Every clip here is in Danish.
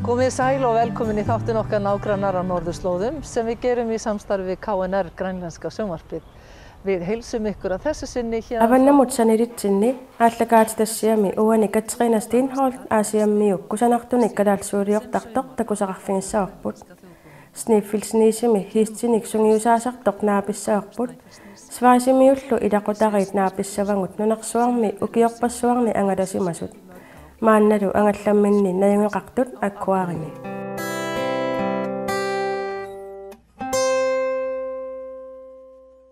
Komið sæl og velkomin í þáttinn okkar nágrannar á norðurslóðum sem við gerum í samstarfi við KNR grænlenska sjónvarpið. Við heilsum ykkur að þessu sinni hér. Avannamut saniritinni allakaatstassiami uani Katrina Steinholt asiammiuk kusanartunik kadalsuuriortartoq takusaqarfingissaarput. Sniffilsniisimi hiistinik sungiusaasartoq naapissaarput. Svaasimiullu ilaqutariit naapissavangut nunarsuarmi ukiorpassuarni angalasimasut. Maannalu angallamminni najungeqartut akkuarimi.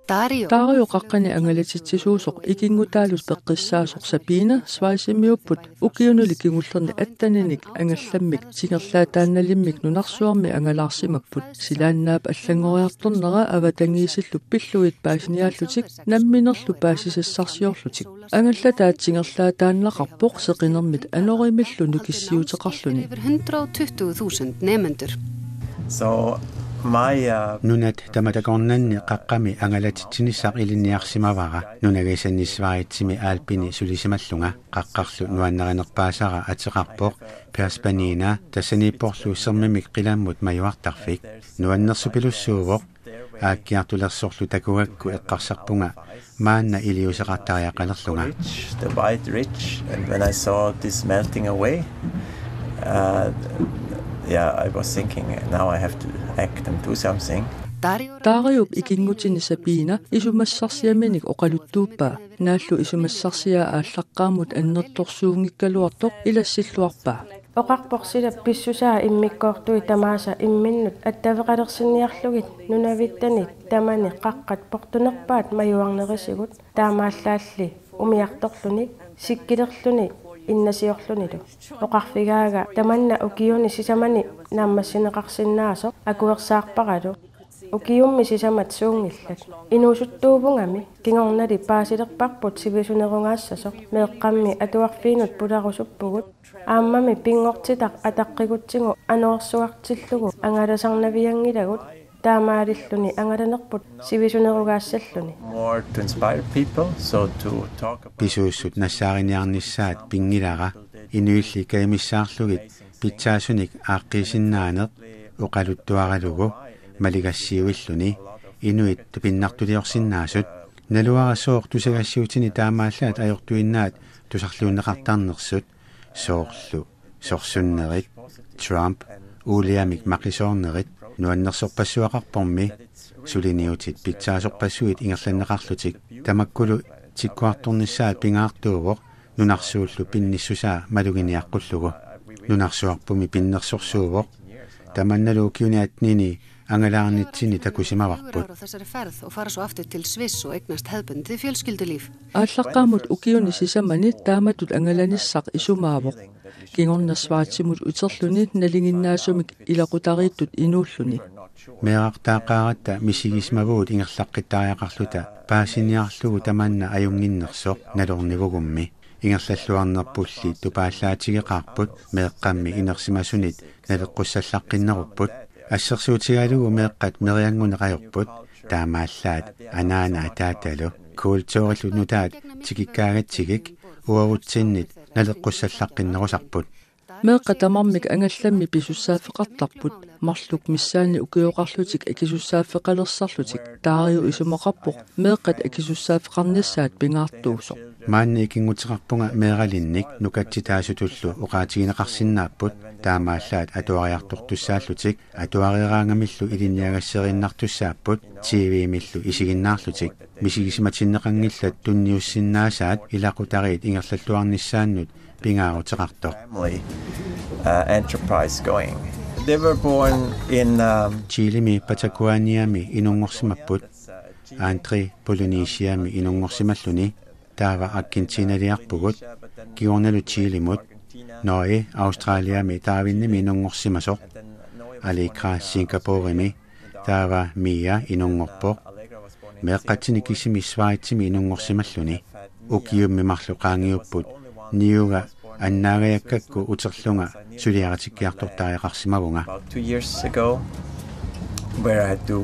Dario qaqqani angalatitsisuusoq ikingutaalus peqqissaasoq Sabina svaisimiupput ukiunulikingullerni attaninik angallammik tingerlaataannalimmik nunarsuarmi angalaarsimakput silaannaap allangoriartornera avatangiisillu pilluit paasiniaallutik namminerlu paasisassarsiorlutik angallataat tingerlaataannaqarpoq seqinermit anorimillu nukissiuteqarluni 120,000 nemendur. Nunat tamataqornanni qaqqami angalatitsinissaq ilinniarsimavara nunagaisannissvaaritsimi aalpini sulisimallunga qaqqarlu nuannerinerpaasara ateqarpoq perspanina tassaniipporlu sermimik qilammut majuartarfik nuannersupilussuuvoq aakkiartulersorlu takugakku eqqarsarpunga maanna iliuseqartariaqalerlunga the white rich and when I saw this melting away I was thinking now I have to act and do something. Dario ikingutini Sabina isumassarsiaminik oqaluttuuppaa naallu isumassarsia aallaqqaamut annertorsuungikkaluartoq ilassilluarpaa Oqarporsila pissusaa immikkoortui tamaasa imminnut attaveqalersinniarlugit nunavittanit tamani qaqqat portunerpaat majuarnerisigut taamaallalli umiartorluni sikkilerluni innasiorlunilu oqarfigaaga tamanna ukiuni sisamani naammassineqarsinnaasoq akuersaarparalu ukiummi sisamat suungillat inuusuttuuvungami kingornali paasilerparput sivisunerungaassasok meeqqammi atuarfiinut pularusuppugut aammami pingortitaq ataqqigutsigu anoorsuartillugu angalasarnaviangilagut taamaalilluni angalanerput sivisunerugaassalluni More to inspire people, so to talk about pisuussut nassaariniarnissaat pingilara inuilli kaimissaarlugit pitsaasunik aaqqiisinnaaneq uqaluttuaralugu maligassiuilluni inuit pinnartuliorsinnaasut naluarasooq tusagassiutini taamaallaat ajortuinnaat tusarluunneqartarnersut soorlu sorsunnerit Trump uuliamik maqisoornerit nuannersorpassuaqarpormi suliniutit pitsaasorpassuit ingerlanneqarlutik tamakkulu tikkuartornissaat pingaartuuvoq nunarsuullu pinnissusaa maluginiaqqullugu nunarsuarpumi pinnersorsuuvoq tamannaluukiuniatnini angalaarnitsini takusimavarput ааllaqqaamut ukiuni sisamani taamatut angalanissaq isumaavoq kingornersvaatsimut uterluni nalinginnaasumik ilaqutariittut inuulluni meeqartaaqaaratta misigismavuut ingerlaqqitariaqarluta paasiniarlugu tamanna ajunginnersoq nalornivugummi ingerlalluarnerpulli tupaallaatigeqarput meeqqammi inersimasunit naleqqussallaqqinnerupput ассерсуутигалугу меэккат мериангунеқajorput таамааллаат анаана атааталу куултуориллу нутаат тикиккаагатсигик уагутсиннит налеққуссаллаққиннерусарпут meeqqa tamarmik angallammi pisussaaffeqartarput marluk missaani ukioqarlutik akisussaaffeqalersarlutik Dario isumoqarpoq meeqqat akisussaaffeqarnissaat pingaartuusoq maanni ikingutiqarpunga meeralinnik nukatsitaasutullu uqaatigineqarsinnaapпут таамааллаат атуариарторtussaallutik atuarieraangamillu ilinniagasserinnartussaapпут TV-миллу исигиннаарлутик мисигисиматиннеқангиллат тунниуссиннаасаат илақутариит ингерллуарнissaannут pingaarutеқарtoq enterprise going. They were born in Chilimi Patagoaniami inungorsimapput Andre Polynesiami inungorsimalluni taava Argentinaliarpugut kiornalu Chilimut Norge Australiami taavinnimi inungorsimasoq Alikra Singaporemi taava Mia inungorpoq meeqqatinikisimi Schweizimi inungorsimalluni ukiummi marluqaangiupput niuga annaagayakkakku uterlunga suliaratikkiartortariaqarsimavunga about 2 years ago where I had to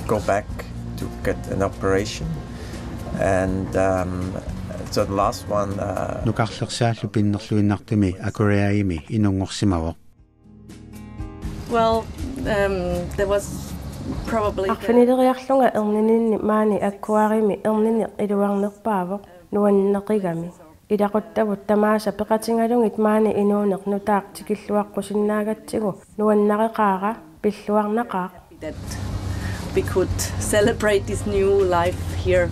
go back to get an operation and so the last one nukarlersaallу pinnerluinnartumi akureaimi inungorsimavoq Well, there was probably Arfinileriarlunga ernininni maani akkuarimi ernini iluarnerpaavoq nuanneqigami ilaqottavut tamaasa peqatingalungit maani inuuneq nutaaq tikilluaqqusinnaagatsigu nuannaqeqaaqa pilluarnaqaaq that we could celebrate this new life here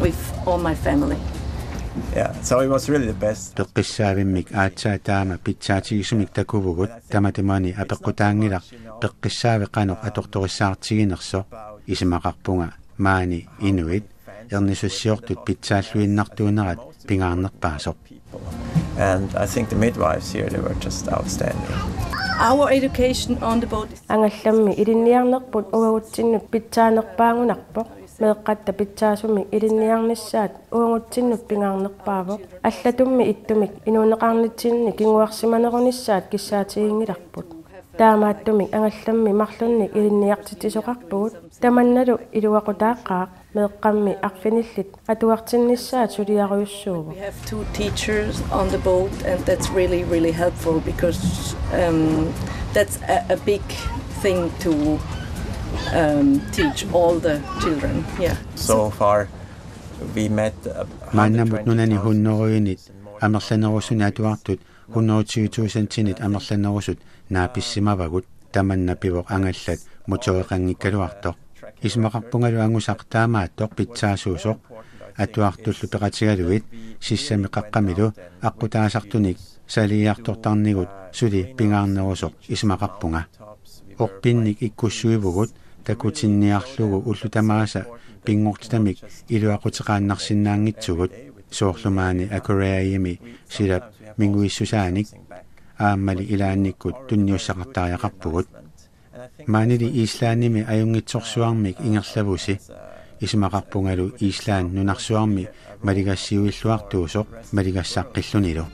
with all my family. Yeah, so it was really the best. Peqqissaavimmik aatsaa taama pitsaatigisumik takuvugut tamatimani apeqqutaangilaq peqqissaaveqanoq atortorissaartiginerso isimaqarpunga maani inuit ernisussiortut pitsaalluinnartuunerat pingaarnerpaasoq. And I think the midwives here, they were just outstanding. Our education on the boat is angallammi ilinniarnerput uaguttinnut pitsaanerpaangunarpoq meeqqatta pitsaasumi ilinniarnissaat uaguttinnut pingaarnerpaavoq allatummi ittumik inuuneqarnitsinni kinguarsimanerunissaat kissaatigingilarput taamaattumik angallammi marlunni ilinniartitisoqarpugut tamannalu iluaqutaaqqaaq meeqqammi arfinillit atuartinnissaat suliaruyussuugu. we have 2 teachers on the boat, and that's really helpful because that's a big thing to teach all the children. Yeah. So far, we met Maannamut nunani hunnoruyunit amerlanerusuni atuartut 120,000 tinit amerlanerusut naapissimavagut tamanna pivoq angallat mutoreqanngikkaluartoq ismaqarpungalu angusaq taamaattoq pitsaasuusoq atuartullu peqatigaluit sissami qaqqamilu aqqutaasartunik saliiartortarnigut suli pingaarnerusoq ismaqarpunga orpinnik ikkussuivugut takutinniarlugu ullutamaasa pingortitamik iluaqutiqaannarsinnaangitsugut soorlumaani akureayimi silap minguissusaanik aammali ilaannikkut tunniussaqartaariaqarpugut maanili iislaannimi ajungitsorsuarmik ingerlavusi ismaqarpungalu iislaan nunarsuarmi maligassiuilluartuusoq maligassaqqillunilu.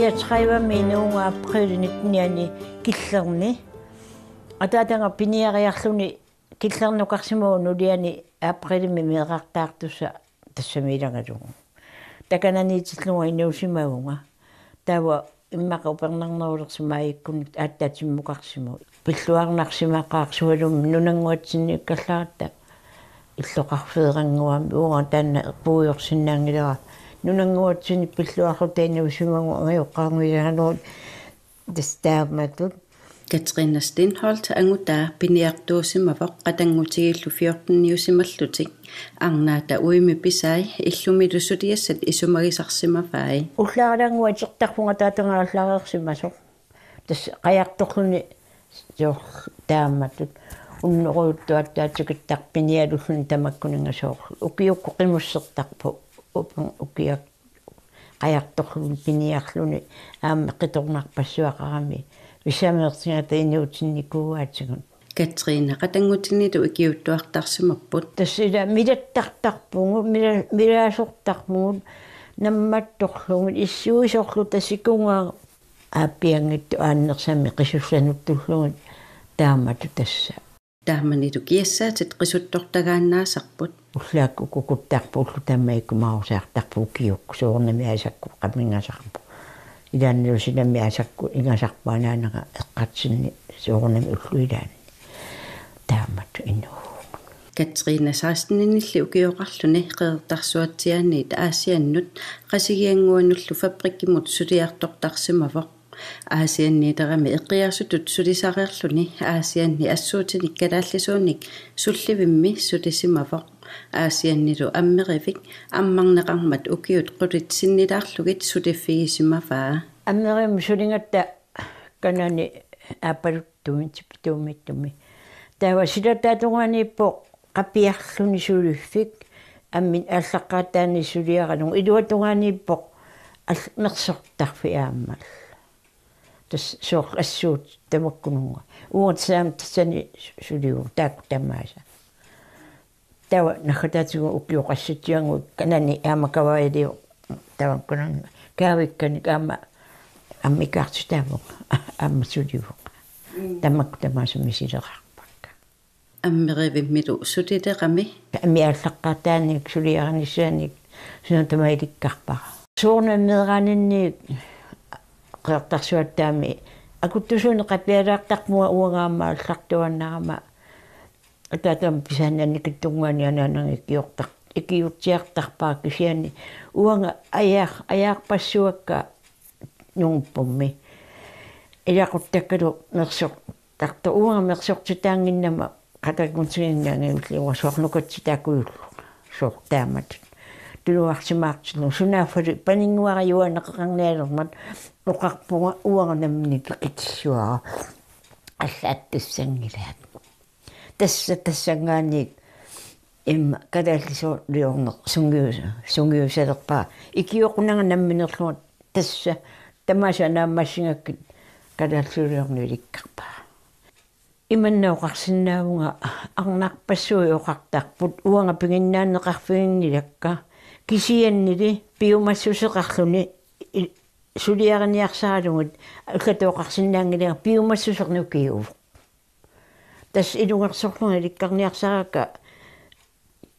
Niatræva minuunga aprilnitniani killerni ataatanga piniariarluni killernuqarsimuunu liani aprilmi meeqartaartussa tassamiilangalugu takananiitillunga inuusimagunga tawa immaqa upernarnerulersimaaikkunnik aattatimmuqarsimu pilluarnarsimaqaarsualum nunanguatsinniukkallaarta illoqarfeeranguami uunga taanna puuyorsinnaangilera nunanguatsini pilluarlutainuusimagu angayoqqaarnguilanuut destaamaatut Katrina Stenholt angutaa piniartuusimavoq qatangutigillu 14-niusimallutik arnaata uimi pisai illumilusuliassat isumagisarsimafai уллааралангуатертарпунга таатангааллаареерсимасо тас қаярторлуни соо тааматут уннеруйуттуаттаатикиттарпиниалуллуни тамаккунингасоор укиукку қимуссертарпу упан укиак қаярторлуни пиниарлуни аама қиторнарпассуақарами висамеертингата инуутинникууаатигун Katrina qatangutinilu ikiuttuartarsimapпут тассила милаттартарпугу милаасортарпугу намматторлугу иссуисорлу тассикунгаа ааппиангитту ааннерсами qisullanuttullugut таамату тасса тааманилу киассаатит qisuttортагааннаасарпут уллаакку кукуттарпуллу таммаиккумаусаартарпу киукку соорнами асакку qaminngasarpu илааннерусинами асакку ингасарпаанаанага эққатсинни соорнами уллуилаани taamat innu Katrina saastenilli ukiorarluni qeertarsuatianiit aasiannut qasigianguanullu fabrikkimut suliartortarsimavoq aasianniiterami eqqiarsutut sulisaqerluni aasianni assuutinik kalaallisuunik sullivimmi sulisimavoq aasiannilu ammerivik ammarneqarmat ukiut qulitsinnilaarlugit suliffigisimafaa ammerim sulingatta kanani apaluttumittumittummi tawa silataatunganiippo qapiarluni suliffik ammin allaqaataani suliaqalung iluatunganiippo mersortarfi aammal tas soor assuut tamakkununga uurtsaam tassani suliu taakku tamaasa tawa nakhatatugu ukiuqassutiangu kanani aamakavailiu tamakkununga kaavikkanik aama ammikaartutaavuk aamma suliu tamakku tamaasumisileqarpakka ammerivimmilu sulileqami ammi allaqqaataanik suliaranissaanik sunatamailikkарпара суурнаммеераанинниик qeertarsuattaami akuttusuuni qapialaartarmua uangaamma allaqtuannarama ataatam pisaannanikittungaani anaanangikkiortar ikiurtiartarpaa kisiani uanga ajaarpassuakka nungpummi ilaquttakkalu mersortartu uanga mersortutaanginnama qatakunsiginnaangiulliwa soornukatsitaakuyullu soortaamat tuluarsimaartulu sunaaffali paninguariuaneqaqarnialermat oqarpunga uanganamni piqitsuara allaattусsangilaat tassangaaniik imma kadaallisuliorneq sungiusalerpaa ikioqunanga namminerluat tassa tamaasa naammassigakkit kadaalsuliorniulikkarpaa imannauqarsinnaavunga arnaarpassui oqartarput uanga pinginnaanneqarfiginnilakka kisiannili piumassuseqarluni suliariniarsaalungut allatoqarsinnaangiliga piumassusernukiuvu tas ilungersorlunga ilikkarniarsaraka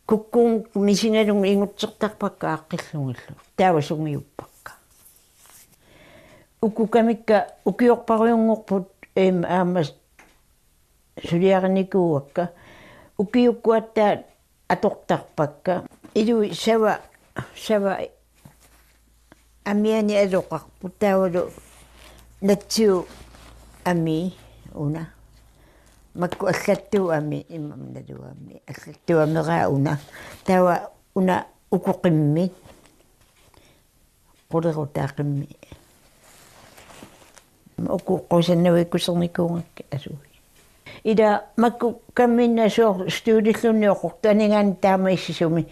kukkuun misingalunga ingutsertarpakka aaqqillungillu taavasungiuppakka ukkukamikka ukiorpariungorput aammas suliarinikuuakka ukiukkuattaat atortarpakka ilui sava amiani aloqarput taavalu natsiu ami una makku allattu ami immamnaluami allattu ameraa una taava una ukuqimmi qulerutaaqimmi ukuqqusannavikusernikungakka asui ida makku kamminna soor stuudillunniuqortaningaan taama issisumi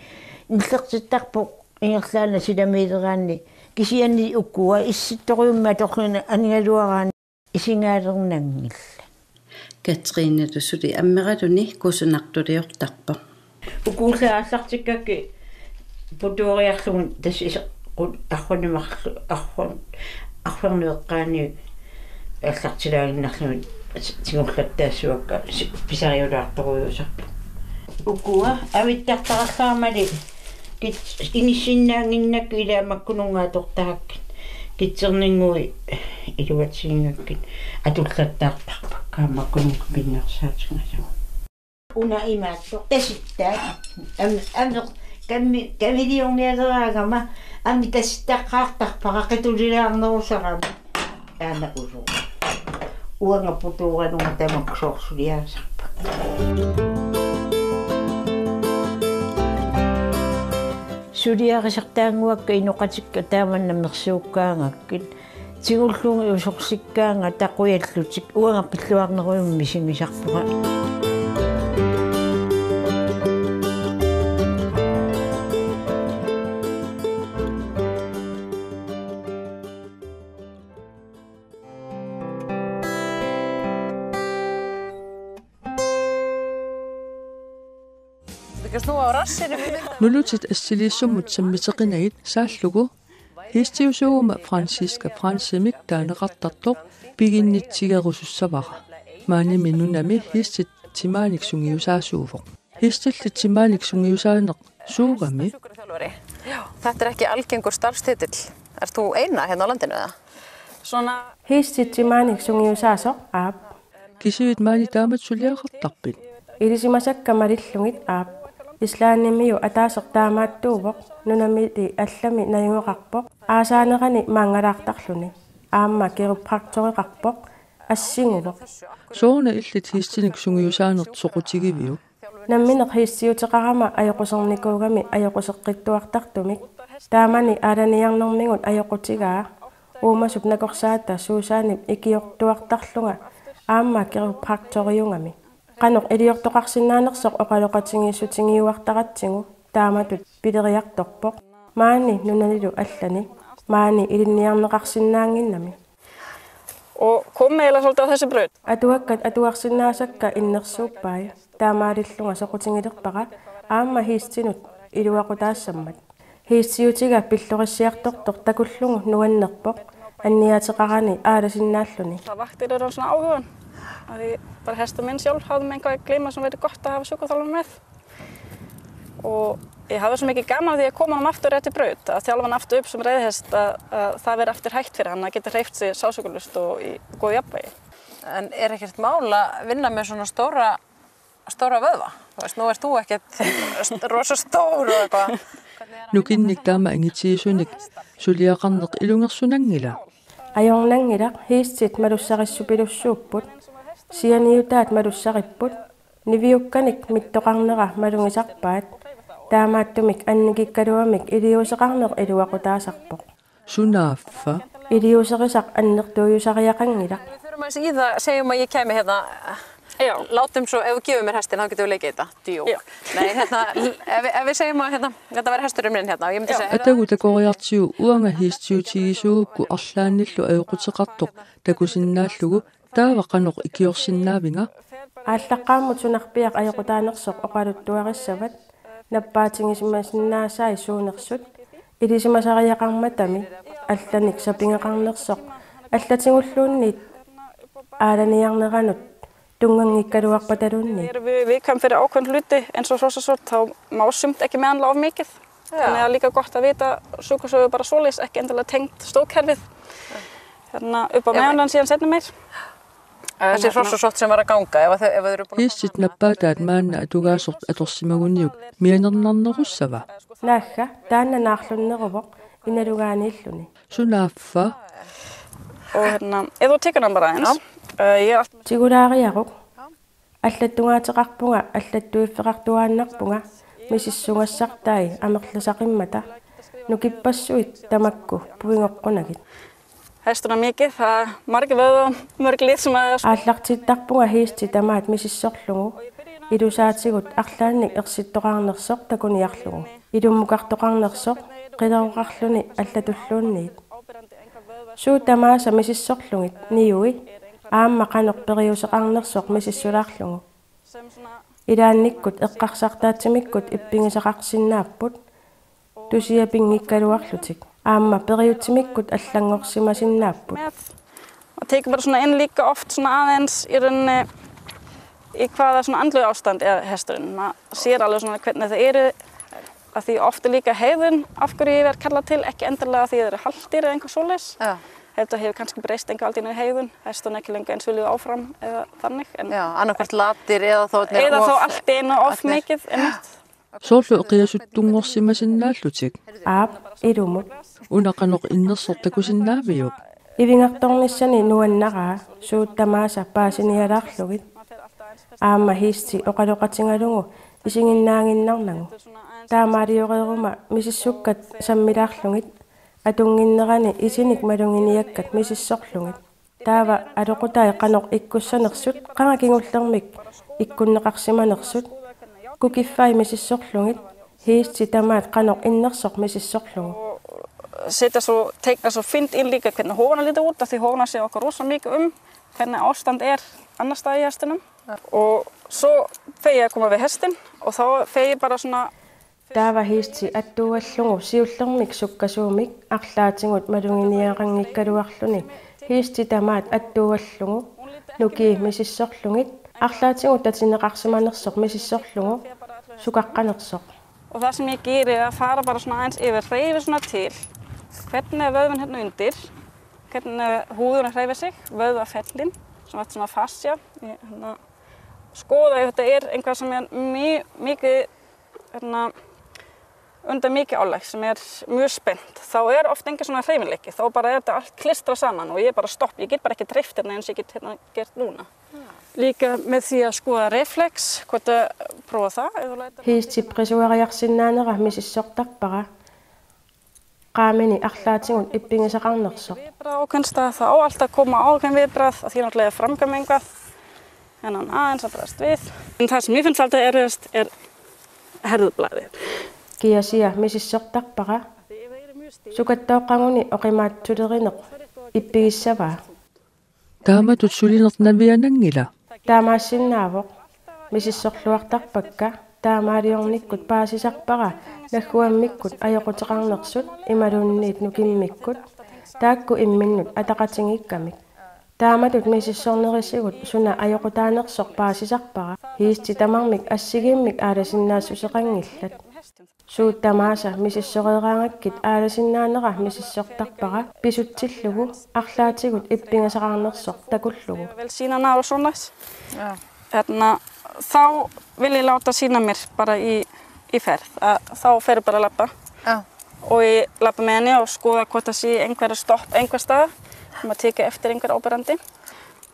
illertittarpo ingerlaana silamiileraanni kisianni ukkua issittoriumma torluna aningaluaraani isingaalernangilla Katrina tusuli ammeraluni kusunartuliortarpa ukuulla аллартиккаки путуориарлугун тас архунимарлу арфернуэккаани аллартилаагиннарлугун тигурлаттаассуакка писариулаарторуйусарпу укуа авиттартараллаамали кит иниссиннаангиннакку илаамаккунунгаатортааккит китсернингуи илуатсингаккит атуллаттаартарпак kaammakkununga pinnersaatiнгасу una imaatto tasittaa ammeq kamiliornialeraagama ammi tassittaqqaartarpaqa qitulilaarnerusarama aana usu uanga putuuranunga tamaksorsuliaasarpa suliarisartaanguakka inoqatikka taamannammersuukkaangakkit tigullungi usorsikkaanga taquyallutik uanga qilluarnerummi singisarpuqa Nulutit assiliissumut sammiteqinagit saallugu hiistiusuuma Francisca Fransimik taaneqartartoq piginnitsigerusussavara maanimi nunami hiistit timaanik sungiusaasuuvoq hiistillit timaanik sungiusaaneq suugami Þetta ekki algengur starfstitill. Ert þú eina hérna á landinu eða? Svona hiistit timaanik sungiusaasoq aap kisivit maani taamat suliaqartarpit Irisimasakka marillungit aap. Islaanimiu ataasertaamaattuuvoq nunamiti allami najungeqarpoq aasaanerani maangalaartarluni aamma kiropraktoriqarpoq assinguvoq soona illit hiistinik sungiusaanerт soqutigiviu nammineq hiissiuteqarama ajoqusernikuugami ajoquseqqittuartartumik taamani aalaniarnermigut ajoqutigaa uumasut nakorsaata suusaanip ikiortuartarlunga aamma kiropraktoriungami qanoq iliortoqarsinnaanersoq oqaloqatingiissutigiuartaqatsigu taamatut pileriartorpoq maani nunanilu allani maani ilinniarneqarsinnaanginnami Och kommer hela solta tässä bröd? Atuakkat atuarsinnaasakka innersuuppai taamaalillunga soqutingilerpaqa aamma hiistinut iluaqutaassammat hiissiutiga pillorissiartortor takullungu nuannerpoq anniaateqarani aalasinnaalluni Vakter är såna avhörn. Bara hästen min själv hade man kan glömma som väldigt gott att ha sjukotallen med. Och jag hade så mycket gaman att jag kom honom aftur rätt i bröd. Att þjálfa hann aftur upp som reiðhest að það verið aftur hægt fyrir hann að geta hreyft sig sásugalust og í góðu jafnvægi. En ekkert mál að vinna með svona stóra vöðva? Þú veist, nú ert þú ekkert rosa stór og eitthvað. Nukinnik taama ingitiisunik suliaqarneq ilungersunangila. Ajornangila hiissit malussarissupilussuupput sianiutaat malussaripput niviukkanik mittoqarnera malungisarpaat taamaattumik annikikkaluamik iliuseqarneq iluaqutaasarpoq Sunaaffa iliuserisaq annertuujusariaqangilaq Í það segjum að ég kæmi hérna látum svo, ef þú gefur mér hestin þá getum við leikið þetta, djók. Nei, hérna, ef við segjum að hérna, þetta væri hesturinn minn hérna og ég myndi segja Атагутакориартиу уанга хиистиутигисуугу арлаанниллу аюқутеқартоқ такусиннааллугу тааваққанеқ икиорсиннаавинга ааллаққааммут сунарпиақ аёқутаанерсоқ оқалуттуариссават наппаатингисимасиннаасаи суунерсут илисимасариақарматами алланик сапингеқарнерсоқ аллатингуллуунниит ааланиарнеранут tungangikkaluarpatalunni. Vi kan fyrir ákveðin hluti eins og hrossasort þá má sumt ekki meðanlega of mikið. Þannig að líka gott að vita sjúkrasögu bara svoleiðis ekki endilega tengt stóðkerfið. Hérna upp á meðanlan síðan seinna meir. Þessi hrossasort sem var að ganga ef þau eru búin Hiissit nappaataat maanna atugaasort atorsimagunniuk mianernernerussava. Naakka taannanaarlunneruvoq inalugaaniilluni. Sunaaffa. Og hérna ef þú tekur hann bara eins. Sigulaariaruq аллаттугаатеқарпунга аллаттуиффеқартуааннарпунга мисиссунгассартаи амерласақиммата нукиппассуит тамакку пуингоққунагит Hästurna mikið, það margir vöðvar, mörg lið sem að ааллартиттарпунга хиисти тамаат мисиссорлугу илусаатигут арлаанник ерситтоқарнерсоқ такуниарлугу илуммукартоқарнерсоқ қилеруқарлуни аллатуллуунниит суу тамааса мисиссорлугит ниуи аамма qanoq periuseqarnersoq misissulaarlugu ilaannikkut eqqarsartaatimikkut ippingisaqarsinnaapпут tusiapinngikkaluarlutik aamma periutimikkut allangorsimasinnaapпут og tekur bara svona inn líka oft svona aðeins í rauninni í hvaða svona andlegu ástand er hesturinn maður sér alveg svona hvernig það eru að því oft líka heiðun af hverju ég verð kallað til ekki endilega því það eru halldýr eða einhver svoleiðis Þetta hefur kannski breyst einhver aldrei í heiðun, hesturinn ekki lengur eins viljuð áfram eða þannig. Já, annarkvært latir eða þá allt einu of mikið. Soorlu eqiasuttunngorsimasinnaаллутик. Aap ilumut. Unaqanoq innersortakusinnaaviuq. Ivingartornissani nuannaraa suuttamaasa paasinialaarlugit. Aamma hiisti oqaloqatingalungu isinginnaanginnarnagu. Taamaaliuqeruma misissukkat sammilaarlugit. Atunginnerani isinik malunginiakkat misissorlungit taava aloqutai qanoq ikkussanersut qangakingullermik ikkunneqarsimanersut kukiffai misissorlungit hiisti tamaat qanoq innersoq misissorlungu Setja svo teikna svo fint inn líka hvernig hófana lítur út af því hófana sé okkur rosa mikið hvernig ástand er annar staðar í hestinum og svo fer ég að koma við hestin og þá fer ég bara svona Taava hiisti attuuallungu siullermik sukkasuumik arlaatingut malunginiaqanngikkaluarluni hiisti tamaat attuuallungu nuki misissorlungit arlaatingut tatineqarsimanersoq misissorlungu sukaqqanersoq Og það sem ég geri er að fara bara svona aðeins yfir hreyfi svona til hvernig er vöðvinn hérna undir hvernig húðurinn hreyfir sig vöðvafellin sem er svona fascia skoða ef þetta einhvað sem mikið undir mikið álag sem mjög spennt, þá ofta engin svona hreyfinleiki, þá bara þetta allt klistrað saman og ég bara stopp, ég get bara ekki dreift hérna eins og ég get gert núna. Líka með því að skoða reflex, hvort að prófa það. Hiisti prisuariarsinnaanera misissortarpara qaamini arlaatingut ippingisaqarnersoq. Ákveðnstað, það á alltaf að koma ákveðin viðbragð að því náttúrulega framkvæma eitthvað en hann aðeins að bregðast við. En það sem ég finnst alltaf erfiðast herðublaðið. Kiasia misissortarpara sukattooqanguni oqimaattuleriner ippigissavaa. Taamatut sulinernavianangila. Taamaassinnaavoq misissorluartarpakka taamaaliornikkut paasisarpara nagguammikkut ajoquteqarnersut imalunniit nukimmikkut taakku imminnut ataqatingiikkamik. Taamatut misissornerisigut suna ajoqutaanersoq paasisarpara hiisti tamarmik assigimmik aalasinnaassuseqangillat. Suuttamaasa misissoreeraangakkit aalasinnaanera misissortarpara pisutsillugu arlaatigut ippingasaqarnersoq takullugu. Velsignarna og svona. Þá vil ég láta sína mér bara í ferð. Þá fer ég bara að labba. Og ég labba með henni og skoða hvort það sé einhverja stopp einhver stað sem að teka eftir einhver áberandi.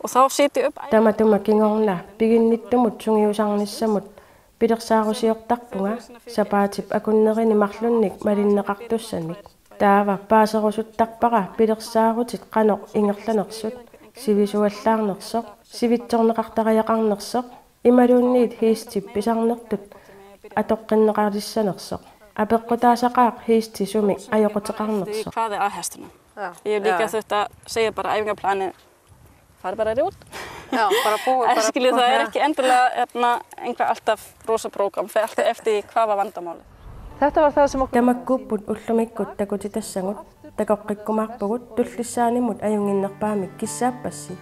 Og þá sit ég upp. Tamatuma kingorna piginnittumut sungiusarnissamut pidersaarusiortarpunga sapaatip akunnerini marlunnik malinneqartussanik. Taava paaserusuttarpara pidersaarutit qanoq ingerlanersut sivisuallaarnersoq sivitsorneqartariaqarnersoq imalunniit hiistip pisarnertut atoqqinneqarlissanersoq apeqqutaasaqaaq hiisti sumi ajoquteqarnersoq. Hvað að hestunum? Ég hef líka þurft að segja bara æfingarplani fari bara út. Já, bara búið. Það ekki endilega einhver alltaf rosa prógram, það alltaf eftir hvað var vandamálið. Þetta var það sem okkur... Tamakkuput ullumikkut takutitassangut, takoqqikkumarpugut tullissaanimut ajunginnerpaamik kissaappassi.